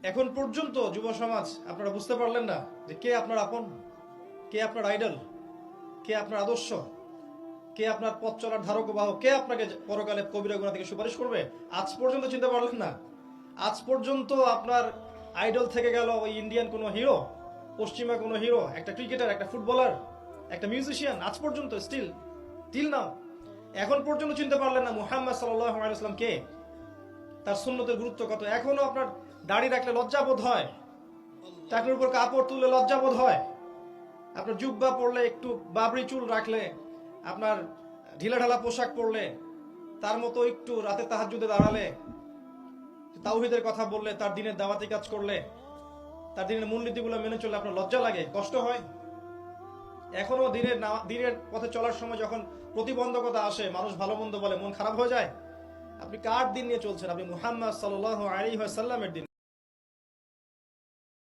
এখন পর্যন্ত যুব সমাজ আপনারা বুঝতে পারলেন না যে কে আপনার আপন, কে আপনার আইডল, কে আপনার আদর্শ, কে আপনার পথ চলার ধারক বাহক, কে আপনাকে পরকালে কবিরা গুনাহ থেকে সুপারিশ করবে। আজ পর্যন্ত চিন্তা পারলেন না। আজ পর্যন্ত আপনার আইডল থেকে গেল ওই ইন্ডিয়ান কোনো হিরো, পশ্চিমা কোনো হিরো, একটা ক্রিকেটার, একটা ফুটবলার, একটা মিউজিশিয়ান। আজ পর্যন্ত টিল নাও এখন পর্যন্ত চিনতে পারলেন না মুহাম্মদ সাল্লাল্লাহু আলাইহি ওয়াসাল্লাম কে, তার সুন্নতের গুরুত্ব কত। এখনো আপনার দাড়ি রাখলে লজ্জাবোধ হয়, টাকনুর উপর কাপড় তুললে লজ্জাবোধ হয়, আপনার জুব্বা পরলে, একটু বাবরি চুল রাখলে, আপনার ঢিলাঢালা পোশাক পরলে, তার মতো একটু রাতে তাহাজ্জুদে দাঁড়ালে, তাওহীদের কথা বললে, তার দিনের দাওয়াতি কাজ করলে, তার দিনের মূলনীতিগুলো মেনে চললে আপনার লজ্জা লাগে, কষ্ট হয়। এখনো দিনের পথে চলার সময় যখন প্রতিবন্ধকতা আসে, মানুষ ভালো মন্দ বলে, মন খারাপ হয়ে যায়। আপনি কার দিন নিয়ে চলছেন? আপনি মুহাম্মদ সাল্লাল্লাহু আলাইহি ওয়াসাল্লামের দিন।